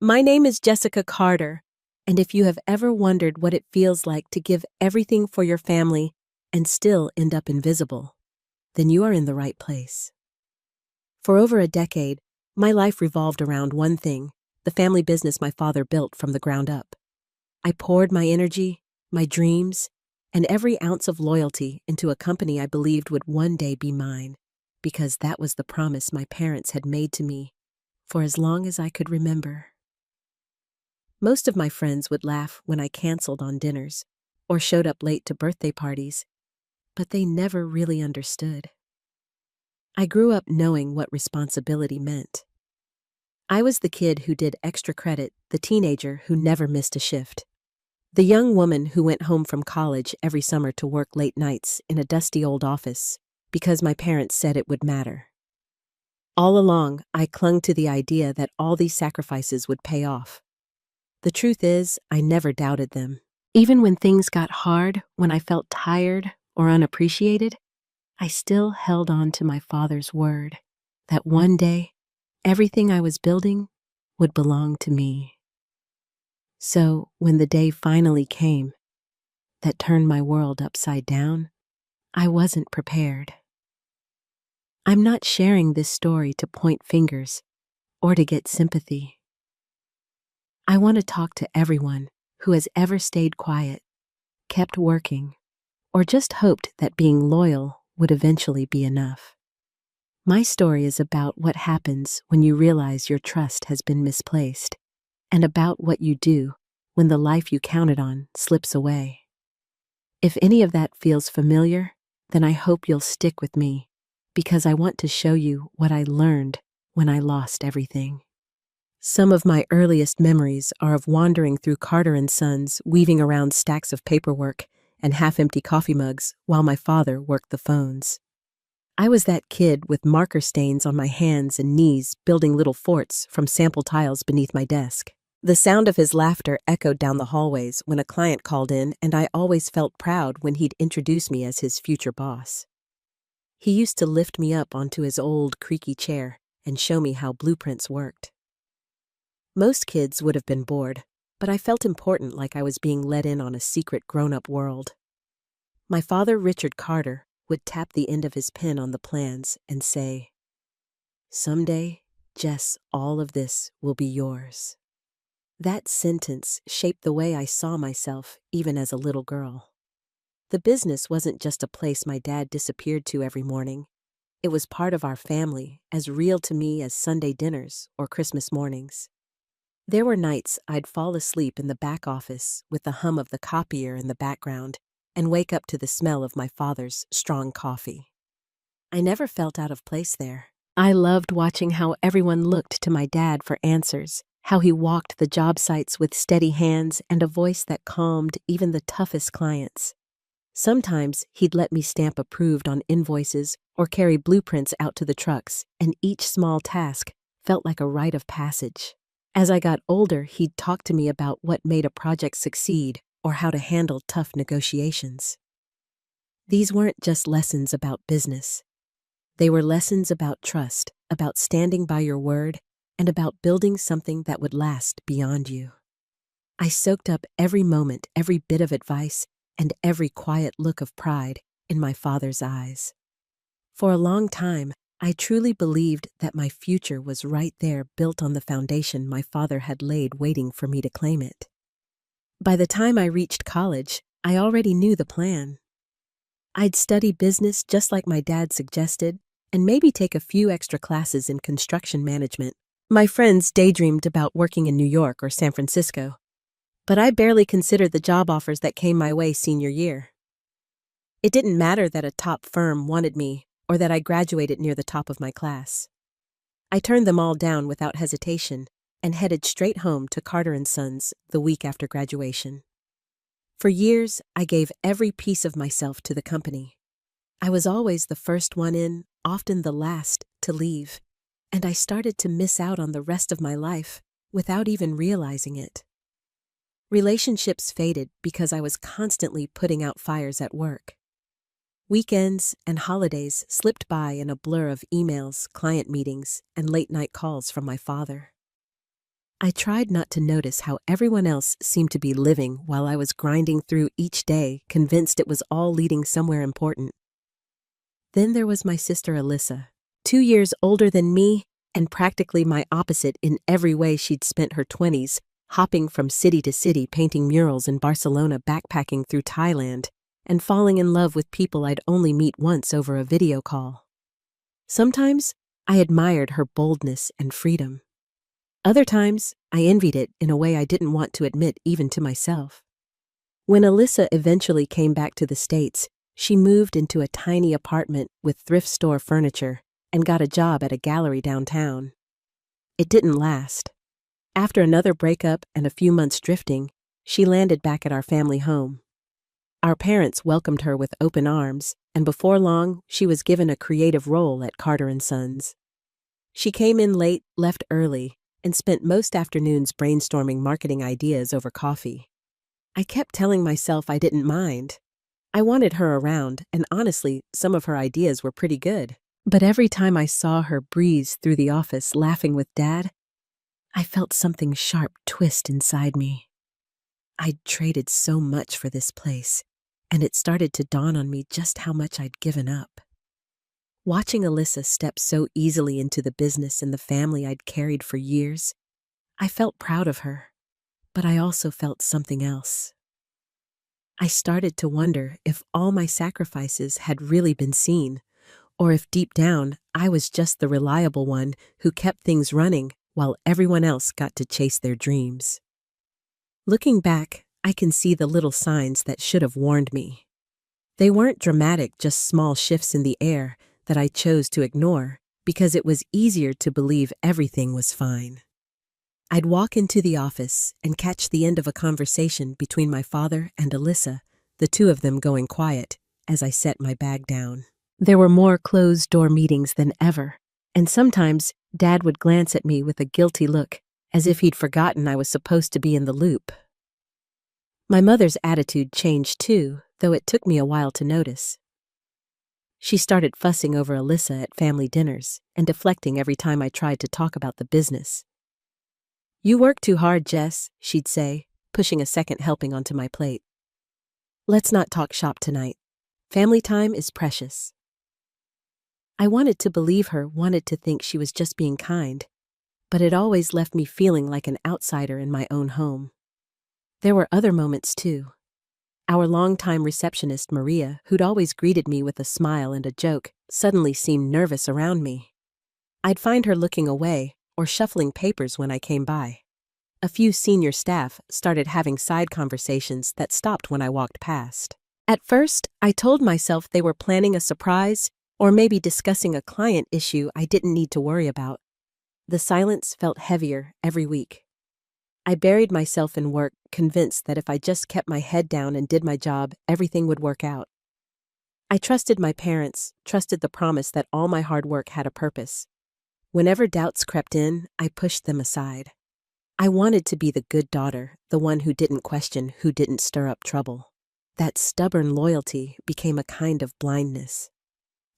My name is Jessica Carter, and if you have ever wondered what it feels like to give everything for your family and still end up invisible, then you are in the right place. For over a decade, my life revolved around one thing: the family business my father built from the ground up. I poured my energy, my dreams, and every ounce of loyalty into a company I believed would one day be mine, because that was the promise my parents had made to me for as long as I could remember. Most of my friends would laugh when I canceled on dinners or showed up late to birthday parties, but they never really understood. I grew up knowing what responsibility meant. I was the kid who did extra credit, the teenager who never missed a shift, the young woman who went home from college every summer to work late nights in a dusty old office because my parents said it would matter. All along, I clung to the idea that all these sacrifices would pay off. The truth is, I never doubted them. Even when things got hard, when I felt tired or unappreciated, I still held on to my father's word that one day, everything I was building would belong to me. So, when the day finally came that turned my world upside down, I wasn't prepared. I'm not sharing this story to point fingers or to get sympathy. I want to talk to everyone who has ever stayed quiet, kept working, or just hoped that being loyal would eventually be enough. My story is about what happens when you realize your trust has been misplaced, and about what you do when the life you counted on slips away. If any of that feels familiar, then I hope you'll stick with me, because I want to show you what I learned when I lost everything. Some of my earliest memories are of wandering through Carter & Sons, weaving around stacks of paperwork and half-empty coffee mugs while my father worked the phones. I was that kid with marker stains on my hands and knees building little forts from sample tiles beneath my desk. The sound of his laughter echoed down the hallways when a client called in, and I always felt proud when he'd introduce me as his future boss. He used to lift me up onto his old, creaky chair and show me how blueprints worked. Most kids would have been bored, but I felt important, like I was being let in on a secret grown-up world. My father, Richard Carter, would tap the end of his pen on the plans and say, "Someday, Jess, all of this will be yours." That sentence shaped the way I saw myself even as a little girl. The business wasn't just a place my dad disappeared to every morning. It was part of our family, as real to me as Sunday dinners or Christmas mornings. There were nights I'd fall asleep in the back office with the hum of the copier in the background and wake up to the smell of my father's strong coffee. I never felt out of place there. I loved watching how everyone looked to my dad for answers, how he walked the job sites with steady hands and a voice that calmed even the toughest clients. Sometimes he'd let me stamp approved on invoices or carry blueprints out to the trucks, and each small task felt like a rite of passage. As I got older, he'd talk to me about what made a project succeed or how to handle tough negotiations. These weren't just lessons about business. They were lessons about trust, about standing by your word, and about building something that would last beyond you. I soaked up every moment, every bit of advice, and every quiet look of pride in my father's eyes. For a long time, I truly believed that my future was right there, built on the foundation my father had laid, waiting for me to claim it. By the time I reached college, I already knew the plan. I'd study business just like my dad suggested, and maybe take a few extra classes in construction management. My friends daydreamed about working in New York or San Francisco, but I barely considered the job offers that came my way senior year. It didn't matter that a top firm wanted me or that I graduated near the top of my class. I turned them all down without hesitation and headed straight home to Carter & Sons the week after graduation. For years, I gave every piece of myself to the company. I was always the first one in, often the last to leave, and I started to miss out on the rest of my life without even realizing it. Relationships faded because I was constantly putting out fires at work. Weekends and holidays slipped by in a blur of emails, client meetings, and late-night calls from my father. I tried not to notice how everyone else seemed to be living while I was grinding through each day, convinced it was all leading somewhere important. Then there was my sister Alyssa, 2 years older than me and practically my opposite in every way. She'd spent her 20s hopping from city to city, painting murals in Barcelona, backpacking through Thailand, and falling in love with people I'd only meet once over a video call. Sometimes I admired her boldness and freedom. Other times, I envied it in a way I didn't want to admit even to myself. When Alyssa eventually came back to the States, she moved into a tiny apartment with thrift store furniture and got a job at a gallery downtown. It didn't last. After another breakup and a few months drifting, she landed back at our family home. Our parents welcomed her with open arms, and before long, she was given a creative role at Carter & Sons. She came in late, left early, and spent most afternoons brainstorming marketing ideas over coffee. I kept telling myself I didn't mind. I wanted her around, and honestly, some of her ideas were pretty good. But every time I saw her breeze through the office laughing with Dad, I felt something sharp twist inside me. I'd traded so much for this place, and it started to dawn on me just how much I'd given up. Watching Alyssa step so easily into the business and the family I'd carried for years, I felt proud of her, but I also felt something else. I started to wonder if all my sacrifices had really been seen, or if deep down I was just the reliable one who kept things running while everyone else got to chase their dreams. Looking back, I can see the little signs that should have warned me. They weren't dramatic, just small shifts in the air that I chose to ignore because it was easier to believe everything was fine. I'd walk into the office and catch the end of a conversation between my father and Alyssa, the two of them going quiet as I set my bag down. There were more closed-door meetings than ever, and sometimes Dad would glance at me with a guilty look, as if he'd forgotten I was supposed to be in the loop. My mother's attitude changed too, though it took me a while to notice. She started fussing over Alyssa at family dinners and deflecting every time I tried to talk about the business. "You work too hard, Jess," she'd say, pushing a second helping onto my plate. "Let's not talk shop tonight. Family time is precious." I wanted to believe her, wanted to think she was just being kind, but it always left me feeling like an outsider in my own home. There were other moments too. Our longtime receptionist, Maria, who'd always greeted me with a smile and a joke, suddenly seemed nervous around me. I'd find her looking away or shuffling papers when I came by. A few senior staff started having side conversations that stopped when I walked past. At first, I told myself they were planning a surprise or maybe discussing a client issue I didn't need to worry about. The silence felt heavier every week. I buried myself in work, convinced that if I just kept my head down and did my job, everything would work out. I trusted my parents, trusted the promise that all my hard work had a purpose. Whenever doubts crept in, I pushed them aside. I wanted to be the good daughter, the one who didn't question, who didn't stir up trouble. That stubborn loyalty became a kind of blindness.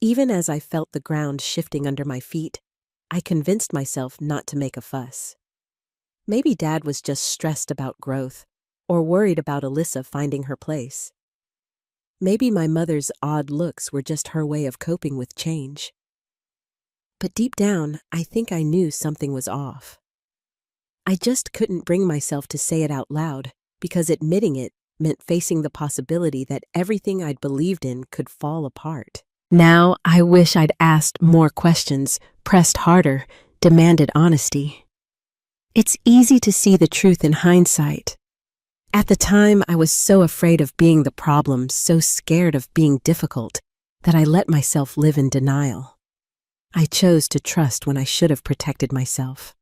Even as I felt the ground shifting under my feet, I convinced myself not to make a fuss. Maybe Dad was just stressed about growth, or worried about Alyssa finding her place. Maybe my mother's odd looks were just her way of coping with change. But deep down, I think I knew something was off. I just couldn't bring myself to say it out loud, because admitting it meant facing the possibility that everything I'd believed in could fall apart. Now I wish I'd asked more questions, pressed harder, demanded honesty. It's easy to see the truth in hindsight. At the time, I was so afraid of being the problem, so scared of being difficult, that I let myself live in denial. I chose to trust when I should have protected myself.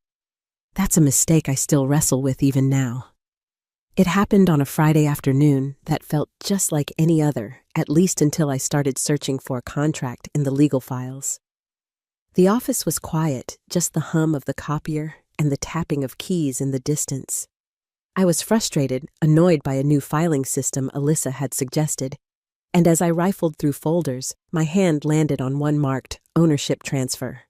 That's a mistake I still wrestle with even now. It happened on a Friday afternoon that felt just like any other, at least until I started searching for a contract in the legal files. The office was quiet, just the hum of the copier and the tapping of keys in the distance. I was frustrated, annoyed by a new filing system Alyssa had suggested, and as I rifled through folders, my hand landed on one marked ownership transfer.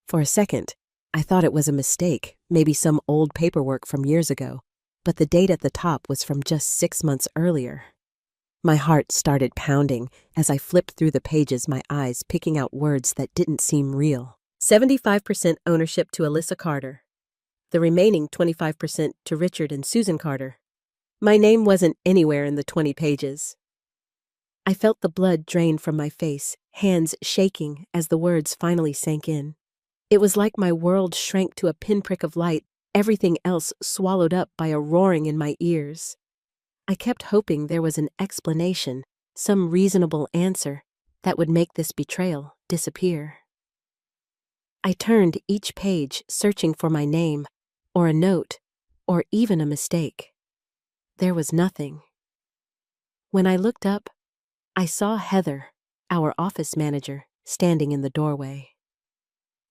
For a second, I thought it was a mistake, maybe some old paperwork from years ago, but the date at the top was from just 6 months earlier. My heart started pounding as I flipped through the pages, my eyes picking out words that didn't seem real. 75% ownership to Alyssa Carter. The remaining 25% to Richard and Susan Carter. My name wasn't anywhere in the 20 pages. I felt the blood drain from my face, hands shaking as the words finally sank in. It was like my world shrank to a pinprick of light, everything else swallowed up by a roaring in my ears. I kept hoping there was an explanation, some reasonable answer, that would make this betrayal disappear. I turned each page searching for my name, or a note, or even a mistake. There was nothing. When I looked up, I saw Heather, our office manager, standing in the doorway.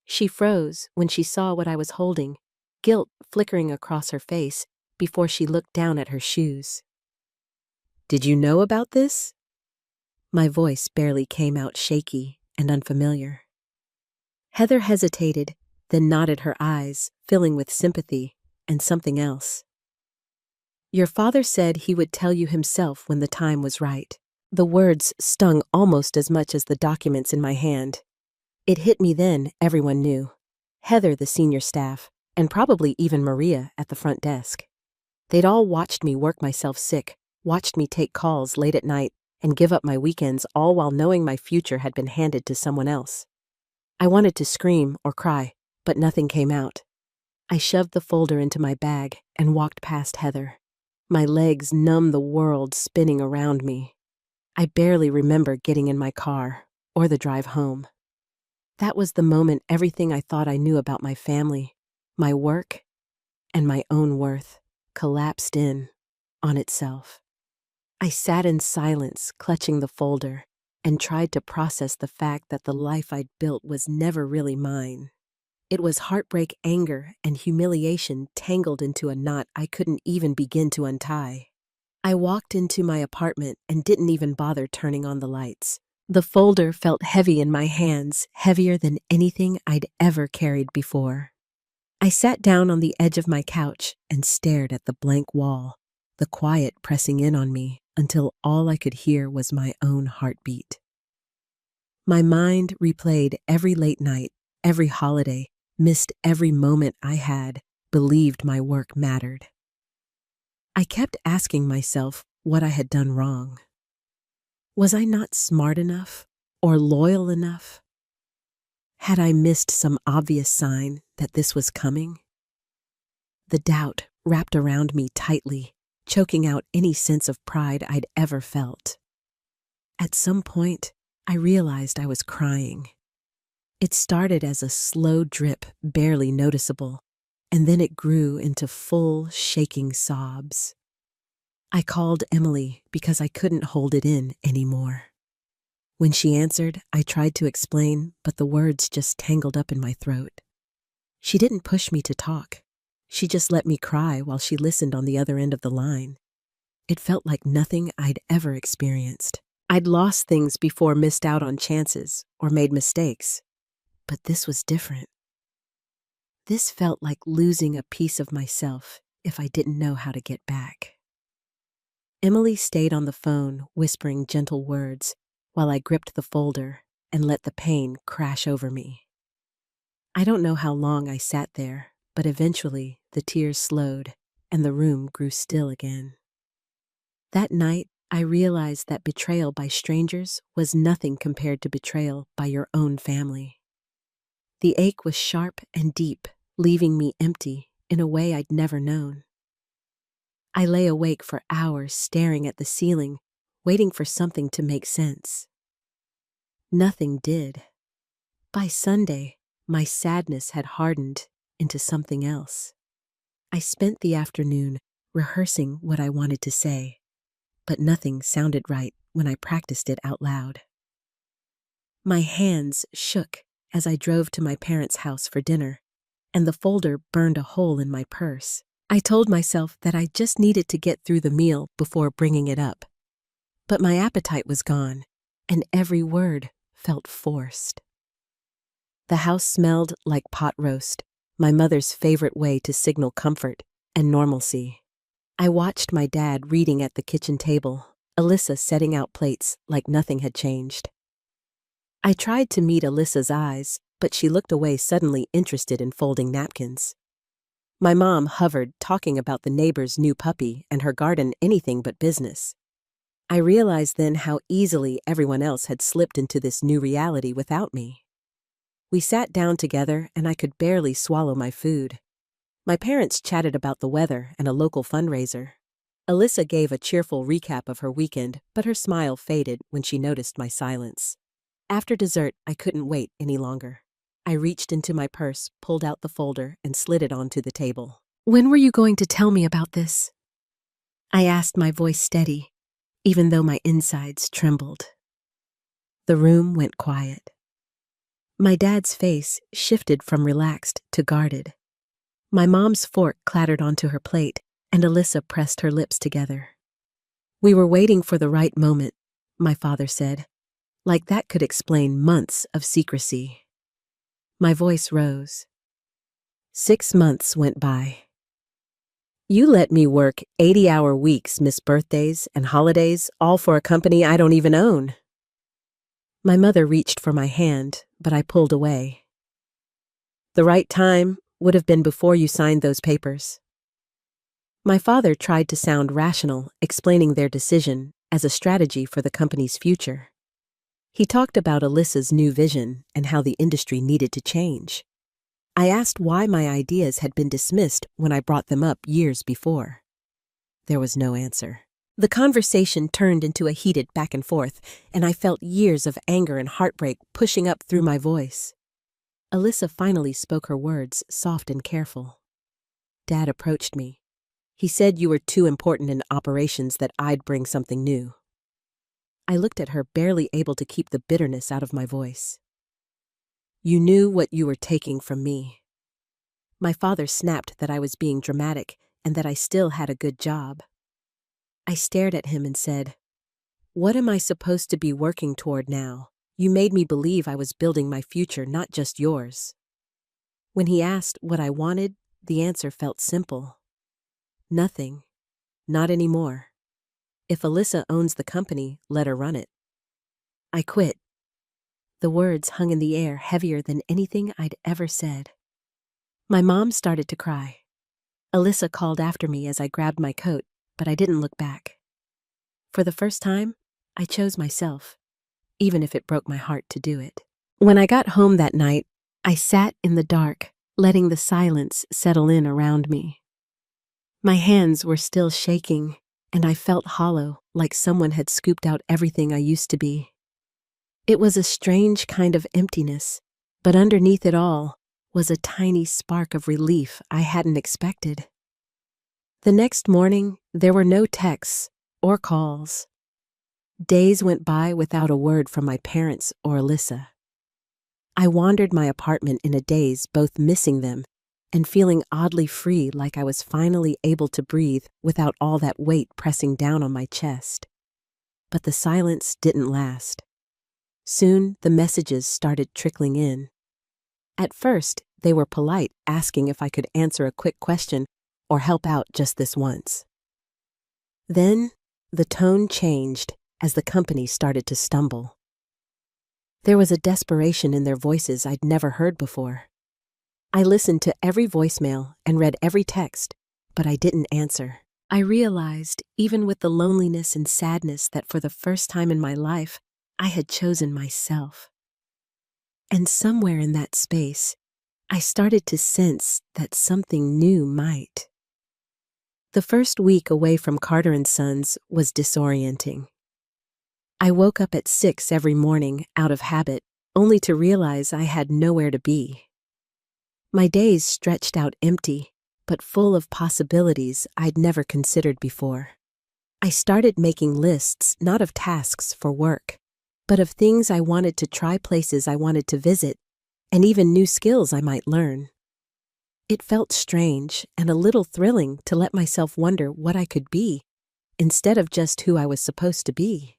She froze when she saw what I was holding, guilt flickering across her face before she looked down at her shoes. "Did you know about this?" My voice barely came out, shaky and unfamiliar. Heather hesitated, then nodded, her eyes filling with sympathy and something else. "Your father said he would tell you himself when the time was right." The words stung almost as much as the documents in my hand. It hit me then, everyone knew. Heather, the senior staff, and probably even Maria at the front desk. They'd all watched me work myself sick, watched me take calls late at night, and give up my weekends, all while knowing my future had been handed to someone else. I wanted to scream or cry, but nothing came out. I shoved the folder into my bag and walked past Heather. My legs numb, the world spinning around me. I barely remember getting in my car or the drive home. That was the moment everything I thought I knew about my family, my work, and my own worth collapsed in on itself. I sat in silence, clutching the folder, and tried to process the fact that the life I'd built was never really mine. It was heartbreak, anger, and humiliation tangled into a knot I couldn't even begin to untie. I walked into my apartment and didn't even bother turning on the lights. The folder felt heavy in my hands, heavier than anything I'd ever carried before. I sat down on the edge of my couch and stared at the blank wall, the quiet pressing in on me until all I could hear was my own heartbeat. My mind replayed every late night, every holiday, missed every moment I had, believed my work mattered. I kept asking myself what I had done wrong. Was I not smart enough or loyal enough? Had I missed some obvious sign that this was coming? The doubt wrapped around me tightly, choking out any sense of pride I'd ever felt. At some point, I realized I was crying. It started as a slow drip, barely noticeable, and then it grew into full, shaking sobs. I called Emily because I couldn't hold it in anymore. When she answered, I tried to explain, but the words just tangled up in my throat. She didn't push me to talk. She just let me cry while she listened on the other end of the line. It felt like nothing I'd ever experienced. I'd lost things before, missed out on chances, or made mistakes. But this was different. This felt like losing a piece of myself if I didn't know how to get back. Emily stayed on the phone, whispering gentle words, while I gripped the folder and let the pain crash over me. I don't know how long I sat there, but eventually the tears slowed and the room grew still again. That night, I realized that betrayal by strangers was nothing compared to betrayal by your own family. The ache was sharp and deep, leaving me empty in a way I'd never known. I lay awake for hours staring at the ceiling, waiting for something to make sense. Nothing did. By Sunday, my sadness had hardened into something else. I spent the afternoon rehearsing what I wanted to say, but nothing sounded right when I practiced it out loud. My hands shook as I drove to my parents' house for dinner, and the folder burned a hole in my purse. I told myself that I just needed to get through the meal before bringing it up. But my appetite was gone, and every word felt forced. The house smelled like pot roast, my mother's favorite way to signal comfort and normalcy. I watched my dad reading at the kitchen table, Alyssa setting out plates like nothing had changed. I tried to meet Alyssa's eyes, but she looked away, suddenly interested in folding napkins. My mom hovered, talking about the neighbor's new puppy and her garden, anything but business. I realized then how easily everyone else had slipped into this new reality without me. We sat down together and I could barely swallow my food. My parents chatted about the weather and a local fundraiser. Alyssa gave a cheerful recap of her weekend, but her smile faded when she noticed my silence. After dessert, I couldn't wait any longer. I reached into my purse, pulled out the folder, and slid it onto the table. "When were you going to tell me about this?" I asked, my voice steady, even though my insides trembled. The room went quiet. My dad's face shifted from relaxed to guarded. My mom's fork clattered onto her plate, and Alyssa pressed her lips together. "We were waiting for the right moment," my father said, like that could explain months of secrecy. My voice rose. 6 months went by. "You let me work 80-hour weeks, miss birthdays and holidays, all for a company I don't even own." My mother reached for my hand, but I pulled away. "The right time would have been before you signed those papers." My father tried to sound rational, explaining their decision as a strategy for the company's future. He talked about Alyssa's new vision and how the industry needed to change. I asked why my ideas had been dismissed when I brought them up years before. There was no answer. The conversation turned into a heated back and forth, and I felt years of anger and heartbreak pushing up through my voice. Alyssa finally spoke her words, soft and careful. "Dad approached me. He said you were too important in operations, that I'd bring something new." I looked at her, barely able to keep the bitterness out of my voice. "You knew what you were taking from me." My father snapped that I was being dramatic and that I still had a good job. I stared at him and said, "What am I supposed to be working toward now? You made me believe I was building my future, not just yours." When he asked what I wanted, the answer felt simple. Nothing. Not anymore. If Alyssa owns the company, let her run it. I quit. The words hung in the air, heavier than anything I'd ever said. My mom started to cry. Alyssa called after me as I grabbed my coat, but I didn't look back. For the first time, I chose myself, even if it broke my heart to do it. When I got home that night, I sat in the dark, letting the silence settle in around me. My hands were still shaking, and I felt hollow, like someone had scooped out everything I used to be. It was a strange kind of emptiness, but underneath it all was a tiny spark of relief I hadn't expected. The next morning, there were no texts or calls. Days went by without a word from my parents or Alyssa. I wandered my apartment in a daze, both missing them and feeling oddly free, like I was finally able to breathe without all that weight pressing down on my chest. But the silence didn't last. Soon, the messages started trickling in. At first, they were polite, asking if I could answer a quick question or help out just this once. Then, the tone changed as the company started to stumble. There was a desperation in their voices I'd never heard before. I listened to every voicemail and read every text, but I didn't answer. I realized, even with the loneliness and sadness, that for the first time in my life, I had chosen myself. And somewhere in that space, I started to sense that something new might. The first week away from Carter & Sons was disorienting. I woke up at 6 every morning out of habit, only to realize I had nowhere to be. My days stretched out empty, but full of possibilities I'd never considered before. I started making lists, not of tasks for work, but of things I wanted to try, places I wanted to visit, and even new skills I might learn. It felt strange and a little thrilling to let myself wonder what I could be, instead of just who I was supposed to be.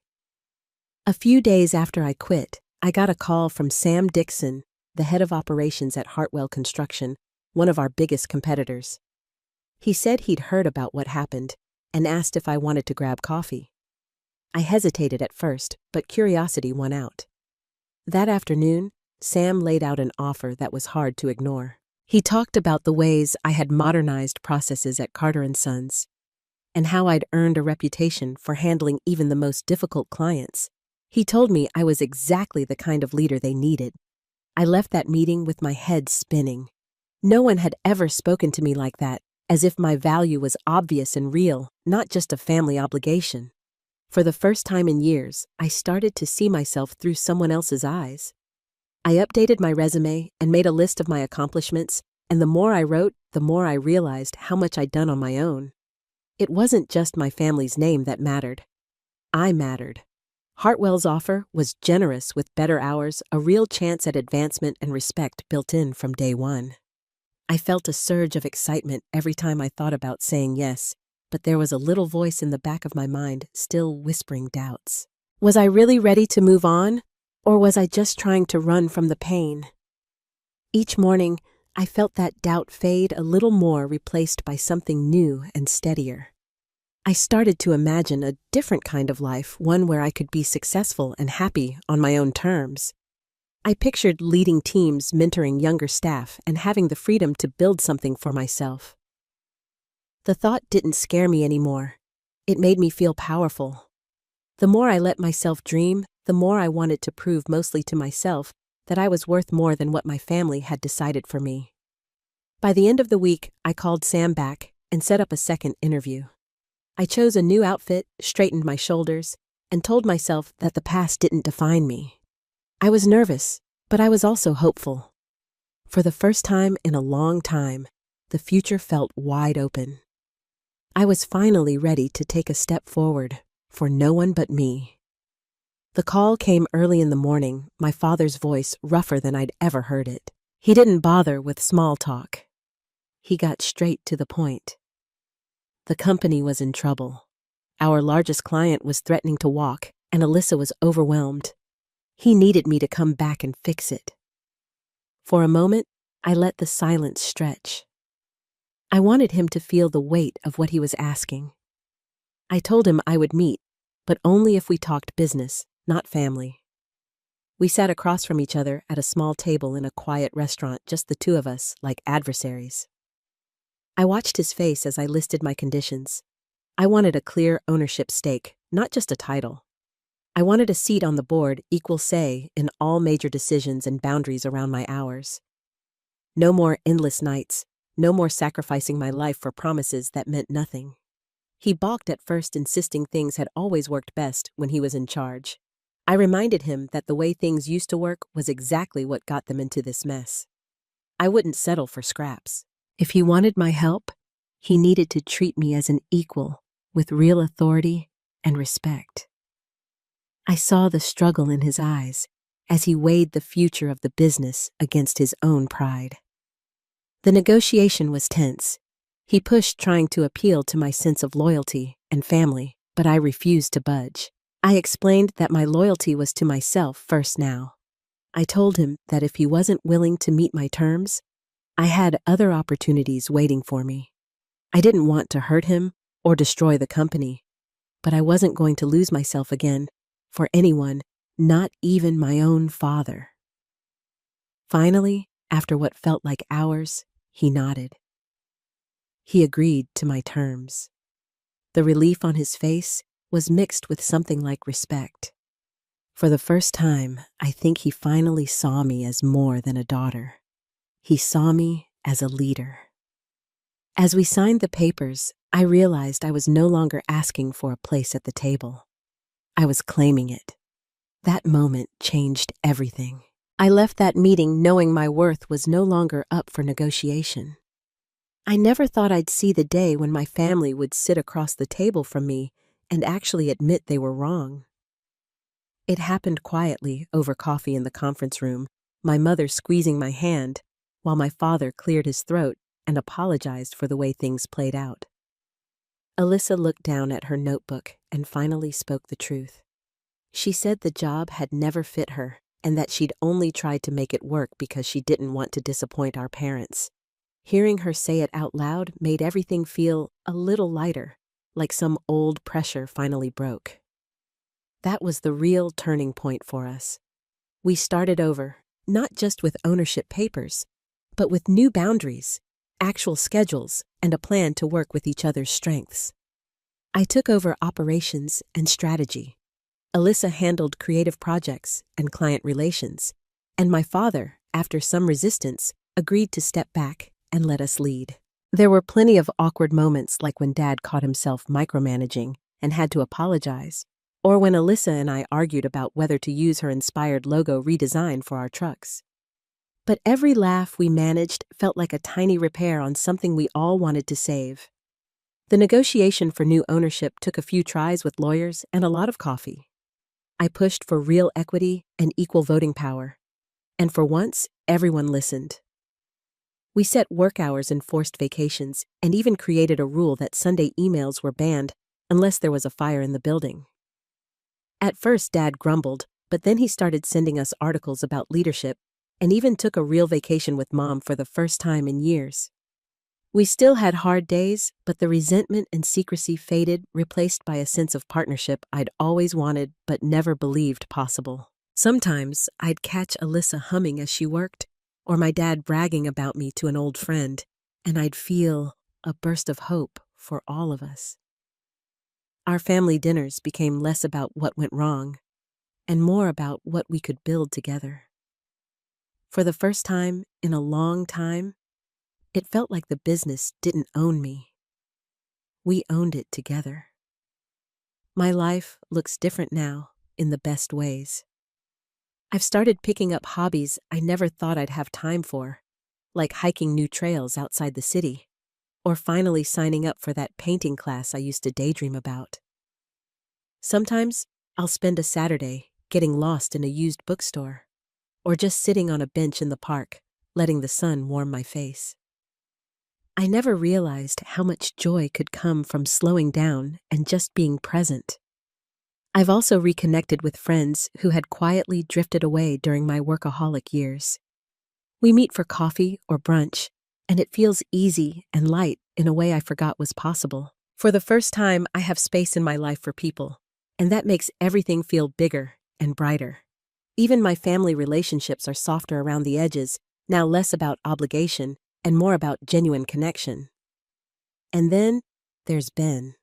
A few days after I quit, I got a call from Sam Dixon, the head of operations at Hartwell Construction, one of our biggest competitors. He said he'd heard about what happened and asked if I wanted to grab coffee. I hesitated at first, but curiosity won out. That afternoon, Sam laid out an offer that was hard to ignore. He talked about the ways I had modernized processes at Carter & Sons and how I'd earned a reputation for handling even the most difficult clients. He told me I was exactly the kind of leader they needed. I left that meeting with my head spinning. No one had ever spoken to me like that, as if my value was obvious and real, not just a family obligation. For the first time in years, I started to see myself through someone else's eyes. I updated my resume and made a list of my accomplishments, and the more I wrote, the more I realized how much I'd done on my own. It wasn't just my family's name that mattered. I mattered. Hartwell's offer was generous with better hours, a real chance at advancement and respect built in from day one. I felt a surge of excitement every time I thought about saying yes, but there was a little voice in the back of my mind still whispering doubts. Was I really ready to move on, or was I just trying to run from the pain? Each morning, I felt that doubt fade a little more, replaced by something new and steadier. I started to imagine a different kind of life, one where I could be successful and happy on my own terms. I pictured leading teams, mentoring younger staff, and having the freedom to build something for myself. The thought didn't scare me anymore. It made me feel powerful. The more I let myself dream, the more I wanted to prove, mostly to myself, that I was worth more than what my family had decided for me. By the end of the week, I called Sam back and set up a second interview. I chose a new outfit, straightened my shoulders, and told myself that the past didn't define me. I was nervous, but I was also hopeful. For the first time in a long time, the future felt wide open. I was finally ready to take a step forward for no one but me. The call came early in the morning, my father's voice rougher than I'd ever heard it. He didn't bother with small talk. He got straight to the point. The company was in trouble. Our largest client was threatening to walk, and Alyssa was overwhelmed. He needed me to come back and fix it. For a moment, I let the silence stretch. I wanted him to feel the weight of what he was asking. I told him I would meet, but only if we talked business, not family. We sat across from each other at a small table in a quiet restaurant, just the two of us, like adversaries. I watched his face as I listed my conditions. I wanted a clear ownership stake, not just a title. I wanted a seat on the board, equal say in all major decisions, and boundaries around my hours. No more endless nights, no more sacrificing my life for promises that meant nothing. He balked at first, insisting things had always worked best when he was in charge. I reminded him that the way things used to work was exactly what got them into this mess. I wouldn't settle for scraps. If he wanted my help, he needed to treat me as an equal, with real authority and respect. I saw the struggle in his eyes as he weighed the future of the business against his own pride. The negotiation was tense. He pushed, trying to appeal to my sense of loyalty and family, but I refused to budge. I explained that my loyalty was to myself first now. I told him that if he wasn't willing to meet my terms, I had other opportunities waiting for me. I didn't want to hurt him or destroy the company, but I wasn't going to lose myself again for anyone, not even my own father. Finally, after what felt like hours, he nodded. He agreed to my terms. The relief on his face was mixed with something like respect. For the first time, I think he finally saw me as more than a daughter. He saw me as a leader. As we signed the papers, I realized I was no longer asking for a place at the table. I was claiming it. That moment changed everything. I left that meeting knowing my worth was no longer up for negotiation. I never thought I'd see the day when my family would sit across the table from me and actually admit they were wrong. It happened quietly over coffee in the conference room, my mother squeezing my hand, while my father cleared his throat and apologized for the way things played out. Alyssa looked down at her notebook and finally spoke the truth. She said the job had never fit her and that she'd only tried to make it work because she didn't want to disappoint our parents. Hearing her say it out loud made everything feel a little lighter, like some old pressure finally broke. That was the real turning point for us. We started over, not just with ownership papers, but with new boundaries, actual schedules, and a plan to work with each other's strengths. I took over operations and strategy. Alyssa handled creative projects and client relations, and my father, after some resistance, agreed to step back and let us lead. There were plenty of awkward moments, like when Dad caught himself micromanaging and had to apologize, or when Alyssa and I argued about whether to use her inspired logo redesign for our trucks. But every laugh we managed felt like a tiny repair on something we all wanted to save. The negotiation for new ownership took a few tries with lawyers and a lot of coffee. I pushed for real equity and equal voting power, and for once, everyone listened. We set work hours and forced vacations, and even created a rule that Sunday emails were banned unless there was a fire in the building. At first, Dad grumbled, but then he started sending us articles about leadership and even took a real vacation with Mom for the first time in years. We still had hard days, but the resentment and secrecy faded, replaced by a sense of partnership I'd always wanted but never believed possible. Sometimes I'd catch Alyssa humming as she worked, or my dad bragging about me to an old friend, and I'd feel a burst of hope for all of us. Our family dinners became less about what went wrong and more about what we could build together. For the first time in a long time, it felt like the business didn't own me. We owned it together. My life looks different now in the best ways. I've started picking up hobbies I never thought I'd have time for, like hiking new trails outside the city, or finally signing up for that painting class I used to daydream about. Sometimes I'll spend a Saturday getting lost in a used bookstore, or just sitting on a bench in the park, letting the sun warm my face. I never realized how much joy could come from slowing down and just being present. I've also reconnected with friends who had quietly drifted away during my workaholic years. We meet for coffee or brunch, and it feels easy and light in a way I forgot was possible. For the first time, I have space in my life for people, and that makes everything feel bigger and brighter. Even my family relationships are softer around the edges, now less about obligation and more about genuine connection. And then there's Ben.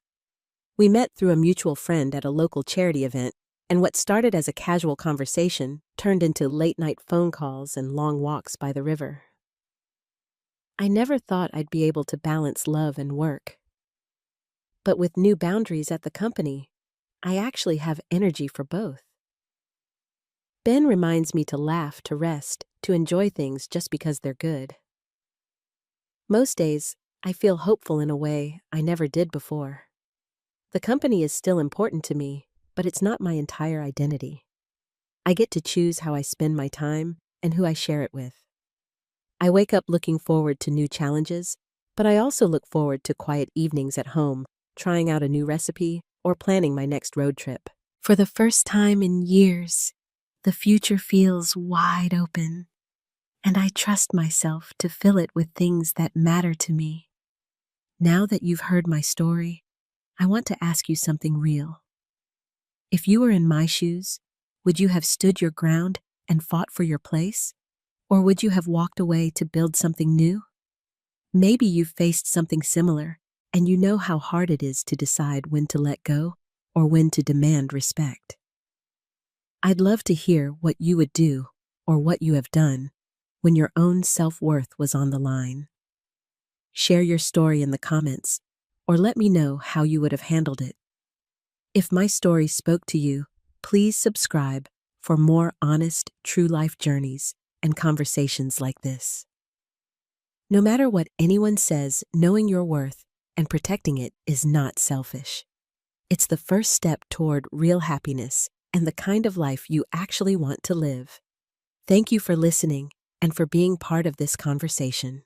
We met through a mutual friend at a local charity event, and what started as a casual conversation turned into late-night phone calls and long walks by the river. I never thought I'd be able to balance love and work. But with new boundaries at the company, I actually have energy for both. Ben reminds me to laugh, to rest, to enjoy things just because they're good. Most days, I feel hopeful in a way I never did before. The company is still important to me, but it's not my entire identity. I get to choose how I spend my time and who I share it with. I wake up looking forward to new challenges, but I also look forward to quiet evenings at home, trying out a new recipe or planning my next road trip. For the first time in years, the future feels wide open, and I trust myself to fill it with things that matter to me. Now that you've heard my story, I want to ask you something real. If you were in my shoes, would you have stood your ground and fought for your place? Or would you have walked away to build something new? Maybe you've faced something similar, and you know how hard it is to decide when to let go or when to demand respect. I'd love to hear what you would do or what you have done when your own self-worth was on the line. Share your story in the comments, or let me know how you would have handled it. If my story spoke to you, please subscribe for more honest, true-life journeys and conversations like this. No matter what anyone says, knowing your worth and protecting it is not selfish. It's the first step toward real happiness and the kind of life you actually want to live. Thank you for listening and for being part of this conversation.